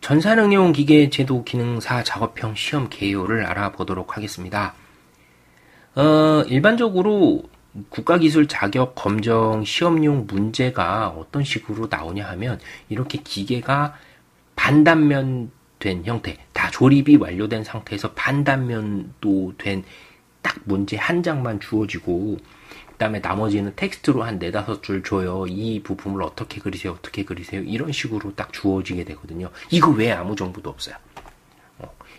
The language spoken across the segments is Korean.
전산응용 기계 제도 기능사 작업형 시험 개요를 알아보도록 하겠습니다. 일반적으로 국가기술 자격 검정 시험용 문제가 어떤 식으로 나오냐 하면 이렇게 기계가 반단면 된 형태, 다 조립이 완료된 상태에서 반단면도 된 딱 문제 한 장만 주어지고 그 다음에 나머지는 텍스트로 한 4-5줄 줘요. 이 부품을 어떻게 그리세요? 어떻게 그리세요? 이런 식으로 딱 주어지게 되거든요. 이거 외에 아무 정보도 없어요.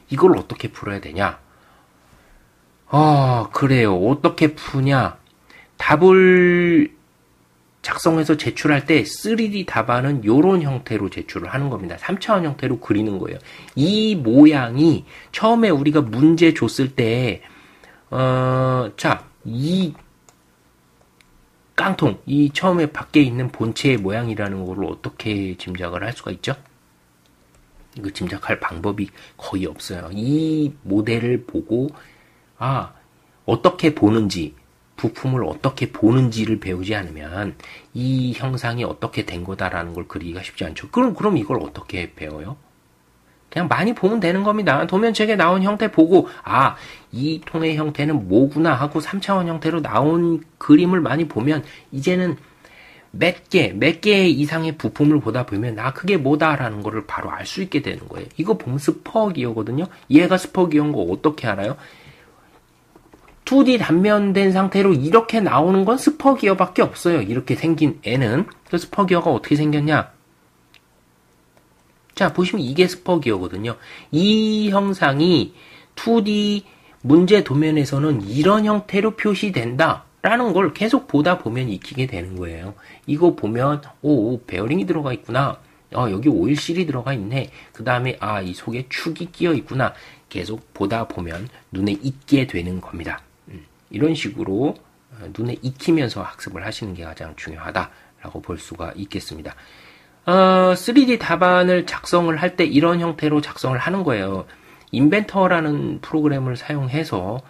이걸 어떻게 풀어야 되냐? 그래요. 어떻게 푸냐? 답을 작성해서 제출할 때 3D 답안은 이런 형태로 제출을 하는 겁니다. 3차원 형태로 그리는 거예요. 이 모양이 처음에 우리가 문제 줬을 때 이 깡통, 이 처음에 밖에 있는 본체의 모양이라는 걸 어떻게 짐작을 할 수가 있죠? 이거 짐작할 방법이 거의 없어요. 이 모델을 보고 어떻게 보는지, 부품을 어떻게 보는지를 배우지 않으면 이 형상이 어떻게 된 거다라는 걸 그리기가 쉽지 않죠. 그럼 이걸 어떻게 배워요? 그냥 많이 보면 되는 겁니다. 도면책에 나온 형태 보고 이 통의 형태는 뭐구나 하고 3차원 형태로 나온 그림을 많이 보면 이제는 몇 개 이상의 부품을 보다 보면 그게 뭐다라는 거를 바로 알 수 있게 되는 거예요. 이거 보면 스퍼기어거든요. 얘가 스퍼기어인 거 어떻게 알아요? 2D 단면된 상태로 이렇게 나오는 건 스퍼기어밖에 없어요. 이렇게 생긴 애는. 그 스퍼기어가 어떻게 생겼냐? 자, 보시면 이게 스퍼기어거든요. 이 형상이 2D 문제 도면에서는 이런 형태로 표시된다 라는 걸 계속 보다 보면 익히게 되는 거예요. 이거 보면 베어링이 들어가 있구나. 여기 오일실이 들어가 있네. 그 다음에 이 속에 축이 끼어 있구나. 계속 보다 보면 눈에 익게 되는 겁니다. 이런 식으로 눈에 익히면서 학습을 하시는 게 가장 중요하다라고 볼 수가 있겠습니다. 3D 답안을 작성을 할 때 이런 형태로 작성을 하는 거예요. 인벤터라는 프로그램을 사용해서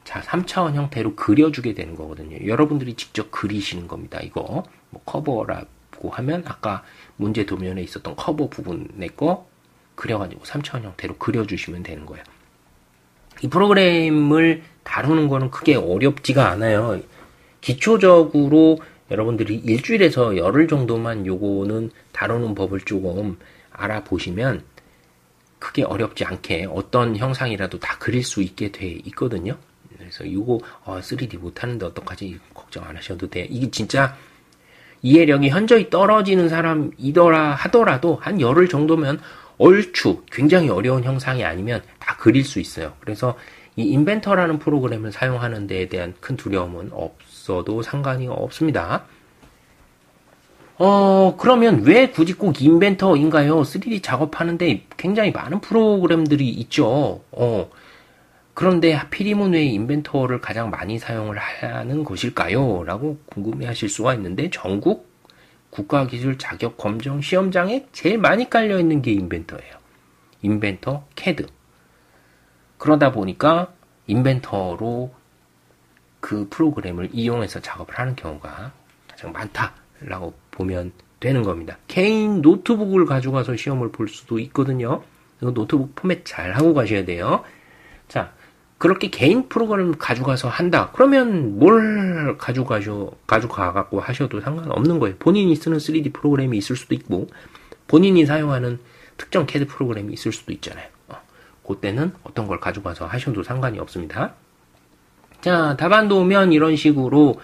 3차원 형태로 그려주게 되는 거거든요. 여러분들이 직접 그리시는 겁니다. 이거 커버라고 하면 아까 문제 도면에 있었던 커버 부분의 거 그려가지고 3차원 형태로 그려주시면 되는 거예요. 이 프로그램을 다루는 거는 크게 어렵지가 않아요. 기초적으로 여러분들이 일주일에서 열흘 정도만 요거는 다루는 법을 조금 알아보시면 크게 어렵지 않게 어떤 형상이라도 다 그릴 수 있게 돼 있거든요. 그래서 요거 3D 못하는데 어떡하지? 걱정 안 하셔도 돼. 이게 진짜 이해력이 현저히 떨어지는 사람이더라 하더라도 한 열흘 정도면 얼추 굉장히 어려운 형상이 아니면 다 그릴 수 있어요. 그래서 이 인벤터라는 프로그램을 사용하는 데에 대한 큰 두려움은 없어도 상관이 없습니다. 그러면 왜 굳이 꼭 인벤터인가요? 3D 작업하는데 굉장히 많은 프로그램들이 있죠. 그런데 하필이면 왜 인벤터를 가장 많이 사용을 하는 것일까요? 라고 궁금해 하실 수가 있는데 전국 국가기술 자격 검정 시험장에 제일 많이 깔려있는 게 인벤터예요. 인벤터, 캐드. 그러다 보니까 인벤터로 그 프로그램을 이용해서 작업을 하는 경우가 가장 많다라고 보면 되는 겁니다. 개인 노트북을 가져가서 시험을 볼 수도 있거든요. 노트북 포맷 잘 하고 가셔야 돼요. 자, 그렇게 개인 프로그램을 가져가서 한다. 그러면 뭘 가져가갖고 하셔도 상관없는 거예요. 본인이 쓰는 3D 프로그램이 있을 수도 있고, 본인이 사용하는 특정 CAD 프로그램이 있을 수도 있잖아요. 그때는 어떤 걸 가져가서 하셔도 상관이 없습니다. 자, 답안도 오면 이런 식으로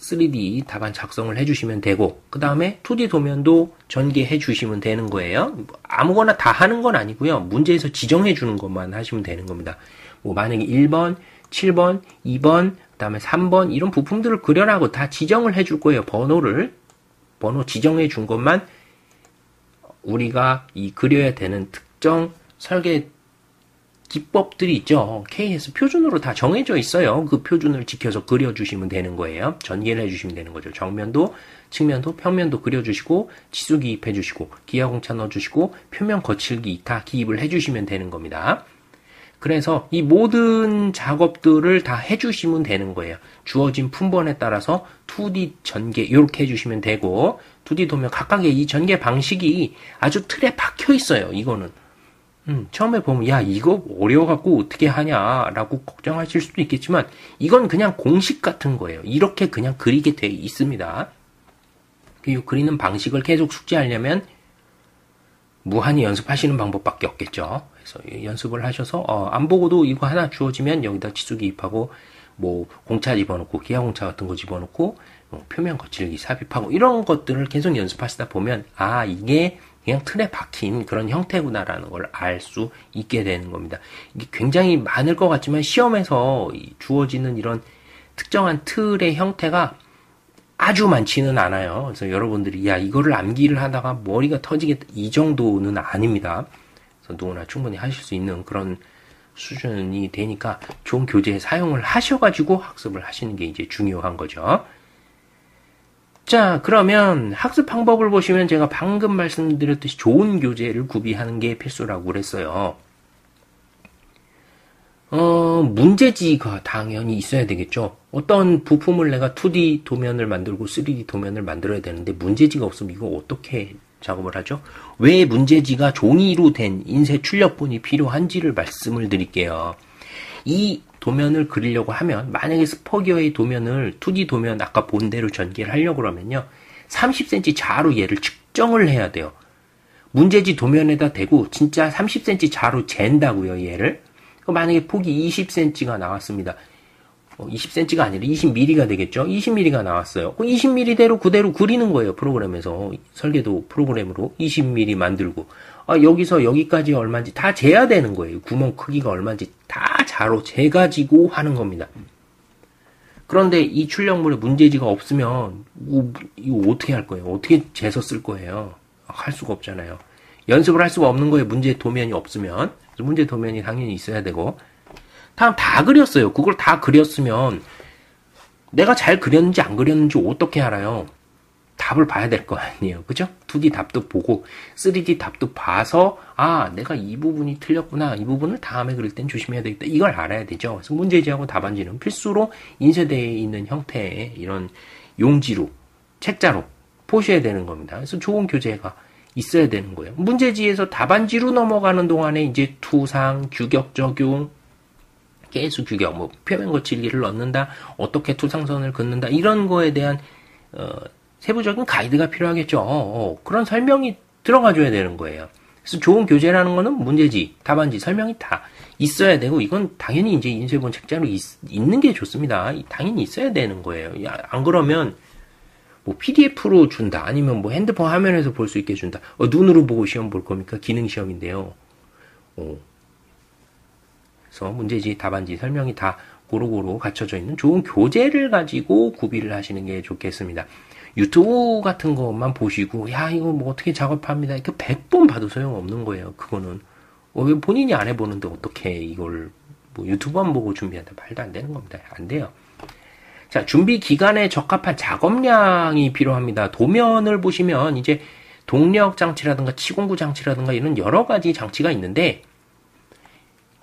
3D 답안 작성을 해주시면 되고, 그 다음에 2D 도면도 전개해 주시면 되는 거예요. 아무거나 다 하는 건 아니고요. 문제에서 지정해 주는 것만 하시면 되는 겁니다. 만약에 1번, 7번, 2번, 그 다음에 3번 이런 부품들을 그려라고 다 지정을 해 줄 거예요. 번호 지정해 준 것만 우리가 그려야 되는 특정 설계 기법들이 있죠. KS 표준으로 다 정해져 있어요. 그 표준을 지켜서 그려주시면 되는 거예요. 전개를 해주시면 되는 거죠. 정면도, 측면도, 평면도 그려주시고, 지수 기입해주시고, 기하공차 넣어주시고, 표면 거칠기 이타 기입을 해주시면 되는 겁니다. 그래서 이 모든 작업들을 다 해주시면 되는 거예요. 주어진 품번에 따라서 2D 전개 이렇게 해주시면 되고 2D 도면 각각의 이 전개 방식이 아주 틀에 박혀 있어요. 이거는 처음에 보면 야 이거 어려워갖고 어떻게 하냐라고 걱정하실 수도 있겠지만 이건 그냥 공식 같은 거예요. 이렇게 그냥 그리게 돼 있습니다. 이 그리는 방식을 계속 숙지하려면 무한히 연습하시는 방법밖에 없겠죠. 그래서 연습을 하셔서 안 보고도 이거 하나 주어지면 여기다 치수 기입하고 뭐 공차 집어넣고 기하 공차 같은 거 집어넣고 표면 거칠기 삽입하고 이런 것들을 계속 연습하시다 보면 아 이게 그냥 틀에 박힌 그런 형태구나라는 걸 알 수 있게 되는 겁니다. 이게 굉장히 많을 것 같지만 시험에서 주어지는 이런 특정한 틀의 형태가 아주 많지는 않아요. 그래서 여러분들이 야 이거를 암기를 하다가 머리가 터지겠다 이 정도는 아닙니다. 그래서 누구나 충분히 하실 수 있는 그런 수준이 되니까 좋은 교재 사용을 하셔가지고 학습을 하시는 게 이제 중요한 거죠. 자, 그러면 학습 방법을 보시면 제가 방금 말씀드렸듯이 좋은 교재를 구비하는 게 필수라고 그랬어요. 문제지가 당연히 있어야 되겠죠. 어떤 부품을 내가 2D 도면을 만들고 3D 도면을 만들어야 되는데 문제지가 없으면 이거 어떻게 작업을 하죠? 왜 문제지가 종이로 된 인쇄 출력본이 필요한지를 말씀을 드릴게요. 이 도면을 그리려고 하면 만약에 스포기어의 도면을 2D 도면 아까 본 대로 전개를 하려고 그러면요. 30cm 자로 얘를 측정을 해야 돼요. 문제지 도면에다 대고 진짜 30cm 자로 잰다고요, 얘를. 만약에 폭이 20cm가 나왔습니다. 20cm가 아니라 20mm가 되겠죠? 20mm가 나왔어요. 그 20mm대로 그대로 그리는 거예요, 프로그램에서. 설계도 프로그램으로 20mm 만들고. 여기서 여기까지 얼마인지 다 재야 되는 거예요. 구멍 크기가 얼마인지 다 자로 재가지고 하는 겁니다. 그런데 이 출력물에 문제지가 없으면, 이거 어떻게 할 거예요? 어떻게 재서 쓸 거예요? 할 수가 없잖아요. 연습을 할 수가 없는 거예요. 문제 도면이 없으면. 문제 도면이 당연히 있어야 되고. 다 그렸어요. 그걸 다 그렸으면 내가 잘 그렸는지 안 그렸는지 어떻게 알아요? 답을 봐야 될 거 아니에요. 그죠? 2D 답도 보고 3D 답도 봐서 아 내가 이 부분이 틀렸구나. 이 부분을 다음에 그릴 땐 조심해야 되겠다. 이걸 알아야 되죠. 그래서 문제지하고 답안지는 필수로 인쇄되어 있는 형태의 이런 용지로 책자로 보셔야 되는 겁니다. 그래서 좋은 교재가 있어야 되는 거예요. 문제지에서 답안지로 넘어가는 동안에 이제 투상, 규격 적용, 계수 규격, 뭐 표면 거칠기를 넣는다, 어떻게 투상선을 긋는다 이런 거에 대한 세부적인 가이드가 필요하겠죠. 그런 설명이 들어가줘야 되는 거예요. 그래서 좋은 교재라는 거는 문제지, 답안지, 설명이 다 있어야 되고 이건 당연히 이제 인쇄본 책자로 있는 게 좋습니다. 당연히 있어야 되는 거예요. 안 그러면 뭐 PDF로 준다, 아니면 뭐 핸드폰 화면에서 볼 수 있게 준다. 눈으로 보고 시험 볼 겁니까? 기능 시험인데요. 그래서 문제지, 답안지, 설명이 다 고루고루 갖춰져 있는 좋은 교재를 가지고 구비를 하시는 게 좋겠습니다. 유튜브 같은 것만 보시고 야 이거 뭐 어떻게 작업합니다. 이렇게 100번 봐도 소용없는 거예요. 그거는 왜 본인이 안 해보는데 어떻게 이걸 뭐 유튜브만 보고 준비한다. 말도 안 되는 겁니다. 안 돼요. 자, 준비 기간에 적합한 작업량이 필요합니다. 도면을 보시면 이제 동력 장치라든가 치공구 장치라든가 이런 여러 가지 장치가 있는데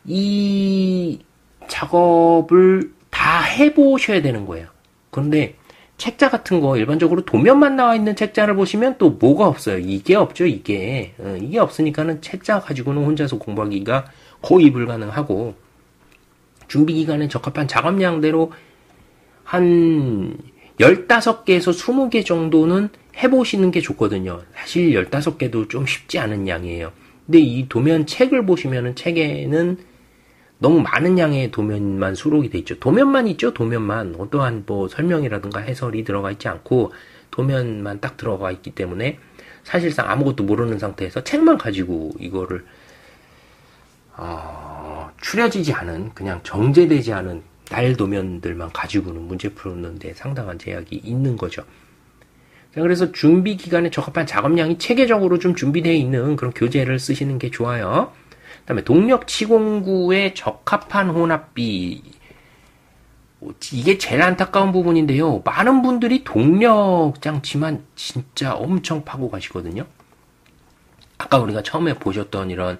이 작업을 다 해보셔야 되는 거예요. 그런데 책자 같은 거 일반적으로 도면만 나와 있는 책자를 보시면 또 뭐가 없어요. 이게 없죠. 이게 없으니까는 책자 가지고는 혼자서 공부하기가 거의 불가능하고 준비 기간에 적합한 작업량대로 한 15개에서 20개 정도는 해보시는 게 좋거든요. 사실 15개도 좀 쉽지 않은 양이에요. 근데 이 도면 책을 보시면은 책에는 너무 많은 양의 도면만 수록이 돼 있죠. 도면만 있죠. 도면만. 어떠한 뭐 설명이라든가 해설이 들어가 있지 않고 도면만 딱 들어가 있기 때문에 사실상 아무것도 모르는 상태에서 책만 가지고 이거를 추려지지 않은, 그냥 정제되지 않은 날 도면들만 가지고는 문제 푸는데 상당한 제약이 있는 거죠. 자, 그래서 준비 기간에 적합한 작업량이 체계적으로 좀 준비되어 있는 그런 교재를 쓰시는 게 좋아요. 그 다음에 동력 치공구에 적합한 혼합비. 이게 제일 안타까운 부분인데요. 많은 분들이 동력 장치만 진짜 엄청 파고 가시거든요. 아까 우리가 처음에 보셨던 이런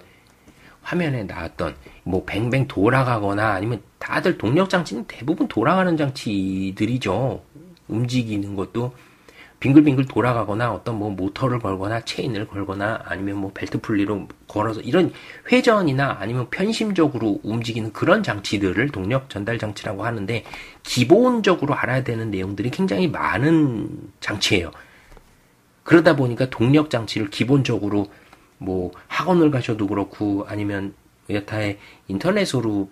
화면에 나왔던 뭐 뱅뱅 돌아가거나 아니면 다들 동력 장치는 대부분 돌아가는 장치들이죠. 움직이는 것도 빙글빙글 돌아가거나 어떤 뭐 모터를 걸거나 체인을 걸거나 아니면 뭐 벨트 풀리로 걸어서 이런 회전이나 아니면 편심적으로 움직이는 그런 장치들을 동력 전달 장치라고 하는데, 기본적으로 알아야 되는 내용들이 굉장히 많은 장치예요. 그러다 보니까 동력 장치를 기본적으로 뭐 학원을 가셔도 그렇고 아니면 여타의 인터넷으로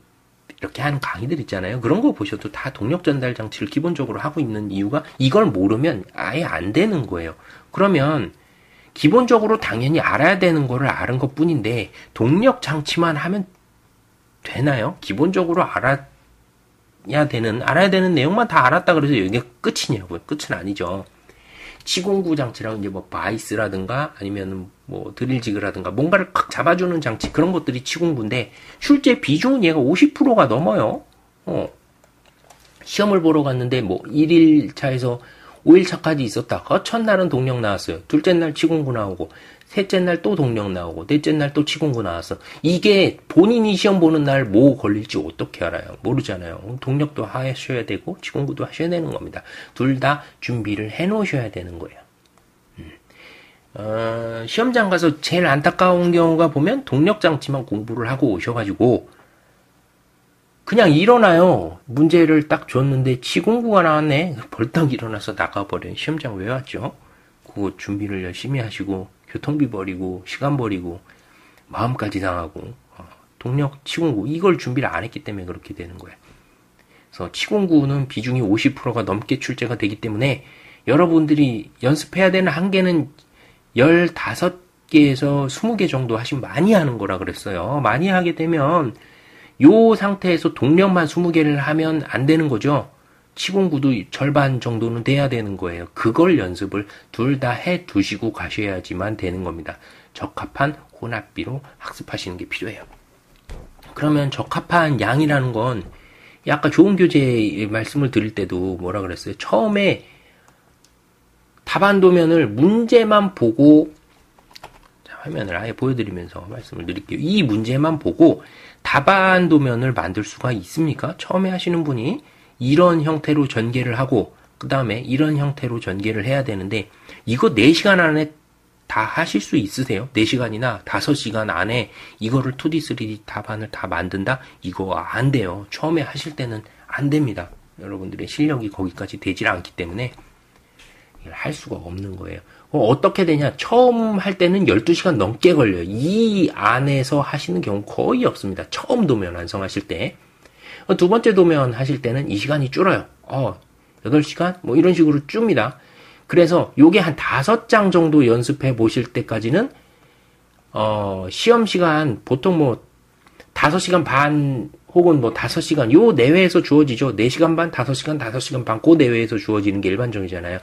이렇게 하는 강의들 있잖아요. 그런 거 보셔도 다 동력 전달 장치를 기본적으로 하고 있는 이유가, 이걸 모르면 아예 안 되는 거예요. 그러면 기본적으로 당연히 알아야 되는 거를 아는 것 뿐인데 동력 장치만 하면 되나요? 기본적으로 알아야 되는 내용만 다 알았다 그래서 여기가 끝이냐고요? 끝은 아니죠. 치공구 장치랑 이제 뭐 바이스라든가 아니면 뭐 드릴지그라든가 뭔가를 칵 잡아주는 장치, 그런 것들이 치공구인데 실제 비중은 얘가 50%가 넘어요. 시험을 보러 갔는데 뭐 1일차에서 5일차까지 있었다. 첫날은 동력 나왔어요. 둘째 날 치공구 나오고, 셋째 날 또 동력 나오고, 넷째 날 또 치공구 나왔어. 이게 본인이 시험 보는 날 뭐 걸릴지 어떻게 알아요? 모르잖아요. 동력도 하셔야 되고 치공구도 하셔야 되는 겁니다. 둘 다 준비를 해 놓으셔야 되는 거예요. 시험장 가서 제일 안타까운 경우가 보면 동력 장치만 공부를 하고 오셔가지고 그냥 일어나요. 문제를 딱 줬는데 치공구가 나왔네. 벌떡 일어나서 나가버려요. 시험장 왜 왔죠? 그거 준비를 열심히 하시고 교통비 버리고 시간 버리고 마음까지 상하고 동력 치공구 이걸 준비를 안 했기 때문에 그렇게 되는 거예요. 그래서 치공구는 비중이 50%가 넘게 출제가 되기 때문에 여러분들이 연습해야 되는 한계는 15개에서 20개 정도 하시면 많이 하는 거라 그랬어요. 많이 하게 되면 요 상태에서 동력만 20개를 하면 안 되는 거죠. 치공구도 절반 정도는 돼야 되는 거예요. 그걸 연습을 둘 다 해 두시고 가셔야지만 되는 겁니다. 적합한 혼합비로 학습하시는 게 필요해요. 그러면 적합한 양이라는 건, 아까 좋은 교재 말씀을 드릴 때도 뭐라 그랬어요? 처음에 답안도면을 문제만 보고, 화면을 아예 보여드리면서 말씀을 드릴게요. 이 문제만 보고 답안도면을 만들 수가 있습니까? 처음에 하시는 분이 이런 형태로 전개를 하고 그 다음에 이런 형태로 전개를 해야 되는데, 이거 4시간 안에 다 하실 수 있으세요? 4시간이나 5시간 안에 이거를 2D, 3D 답안을 다 만든다? 이거 안 돼요. 처음에 하실 때는 안 됩니다. 여러분들의 실력이 거기까지 되질 않기 때문에 이걸 할 수가 없는 거예요. 어떻게 되냐? 처음 할 때는 12시간 넘게 걸려요. 이 안에서 하시는 경우 거의 없습니다. 처음 도면 완성하실 때. 두 번째 도면 하실 때는 이 시간이 줄어요. 8시간? 뭐 이런 식으로 줍니다. 그래서 요게 한 5장 정도 연습해 보실 때까지는 시험 시간 보통 뭐 5시간 반 혹은 뭐 5시간 요 내외에서 주어지죠. 4시간 반, 5시간, 5시간 반 그 내외에서 주어지는 게 일반적이잖아요.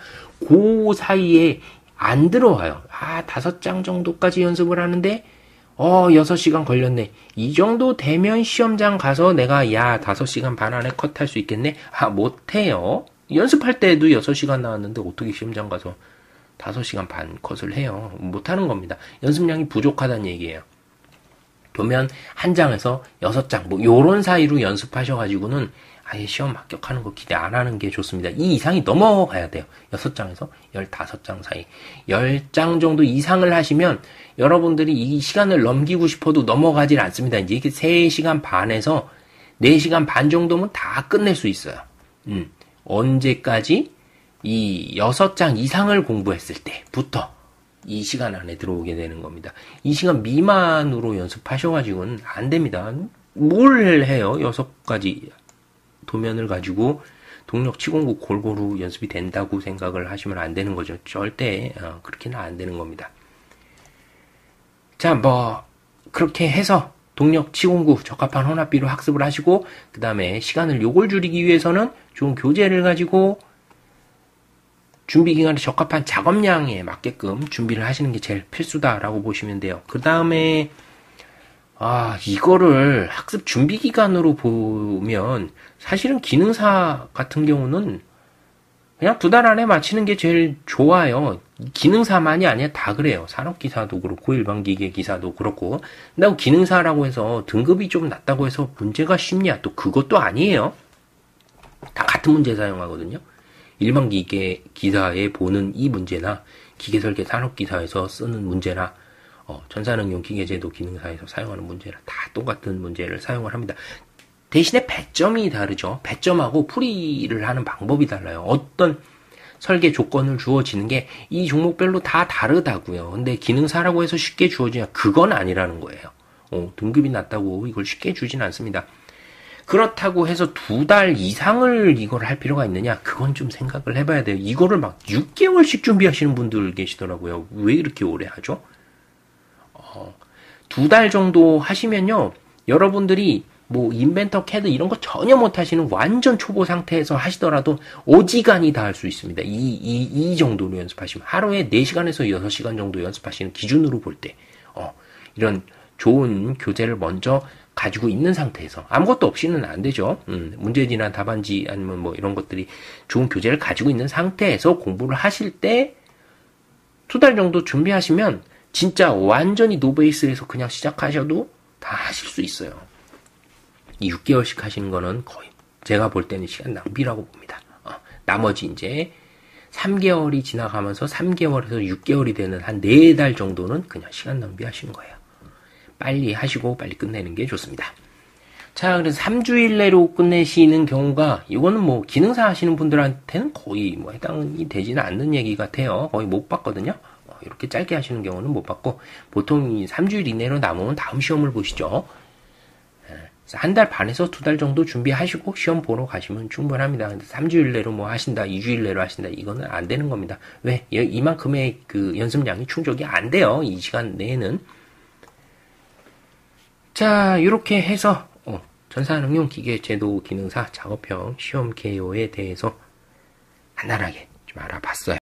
그 사이에 안 들어와요. 5장 정도까지 연습을 하는데 6시간 걸렸네. 이 정도 되면 시험장 가서 내가 5시간 반 안에 컷할 수 있겠네? 못해요. 연습할 때도 6시간 나왔는데 어떻게 시험장 가서 5시간 반 컷을 해요? 못하는 겁니다. 연습량이 부족하다는 얘기예요. 도면 한 장에서 6장 뭐 요런 사이로 연습하셔가지고는 아예 시험 합격하는 거 기대 안 하는 게 좋습니다. 이 이상이 넘어가야 돼요. 6장에서 15장 사이. 10장 정도 이상을 하시면 여러분들이 이 시간을 넘기고 싶어도 넘어가질 않습니다. 이제 이게 3시간 반에서 4시간 반 정도면 다 끝낼 수 있어요. 언제까지? 이 6장 이상을 공부했을 때부터 이 시간 안에 들어오게 되는 겁니다. 이 시간 미만으로 연습하셔가지고는 안 됩니다. 뭘 해요? 6가지 도면을 가지고 동력 치공구 골고루 연습이 된다고 생각을 하시면 안 되는 거죠. 절대 그렇게는 안 되는 겁니다. 자, 뭐 그렇게 해서 동력 치공구 적합한 혼합비로 학습을 하시고 그 다음에 시간을 요걸 줄이기 위해서는 좋은 교재를 가지고 준비 기간에 적합한 작업량에 맞게끔 준비를 하시는 게 제일 필수다라고 보시면 돼요. 그 다음에 이거를 학습 준비 기간으로 보면 사실은 기능사 같은 경우는 그냥 2달 안에 마치는 게 제일 좋아요. 기능사만이 아니라 다 그래요. 산업기사도 그렇고 일반기계 기사도 그렇고. 근데 기능사라고 해서 등급이 좀 낮다고 해서 문제가 쉽냐? 또 그것도 아니에요. 다 같은 문제 사용하거든요. 일반기계 기사에 보는 이 문제나 기계설계 산업기사에서 쓰는 문제나 전산응용 기계제도 기능사에서 사용하는 문제나 다 똑같은 문제를 사용을 합니다. 대신에 배점이 다르죠. 배점하고 풀이를 하는 방법이 달라요. 어떤 설계 조건을 주어지는 게 이 종목별로 다 다르다고요. 근데 기능사라고 해서 쉽게 주어지냐? 그건 아니라는 거예요. 등급이 낮다고 이걸 쉽게 주진 않습니다. 그렇다고 해서 2달 이상을 이걸 할 필요가 있느냐? 그건 좀 생각을 해봐야 돼요. 이거를 막 6개월씩 준비하시는 분들 계시더라고요. 왜 이렇게 오래 하죠? 2달 정도 하시면요. 여러분들이 뭐 인벤터 캐드 이런 거 전혀 못 하시는 완전 초보 상태에서 하시더라도 어지간히 다 할 수 있습니다. 이 정도로 연습하시면 하루에 4시간에서 6시간 정도 연습하시는 기준으로 볼 때 이런 좋은 교재를 먼저 가지고 있는 상태에서 아무것도 없이는 안 되죠. 문제지나 답안지 아니면 뭐 이런 것들이 좋은 교재를 가지고 있는 상태에서 공부를 하실 때 2달 정도 준비하시면 진짜 완전히 노베이스에서 그냥 시작하셔도 다 하실 수 있어요. 이 6개월씩 하시는 거는 거의 제가 볼 때는 시간 낭비라고 봅니다. 나머지 이제 3개월이 지나가면서 3개월에서 6개월이 되는 한 4달 정도는 그냥 시간 낭비하시는 거예요. 빨리 하시고 빨리 끝내는 게 좋습니다. 자, 그래서 3주일 내로 끝내시는 경우가 이거는 뭐 기능사 하시는 분들한테는 거의 뭐 해당이 되지는 않는 얘기 같아요. 거의 못 봤거든요. 이렇게 짧게 하시는 경우는 못 봤고 보통 이 3주일 이내로 남으면 다음 시험을 보시죠. 한 달 반에서 2달 정도 준비하시고 시험 보러 가시면 충분합니다. 근데 3주일 내로 뭐 하신다, 2주일 내로 하신다, 이거는 안 되는 겁니다. 왜? 이만큼의 그 연습량이 충족이 안 돼요. 이 시간 내에는. 자, 이렇게 해서 전산응용 기계제도 기능사 작업형 시험 개요에 대해서 간단하게 좀 알아봤어요.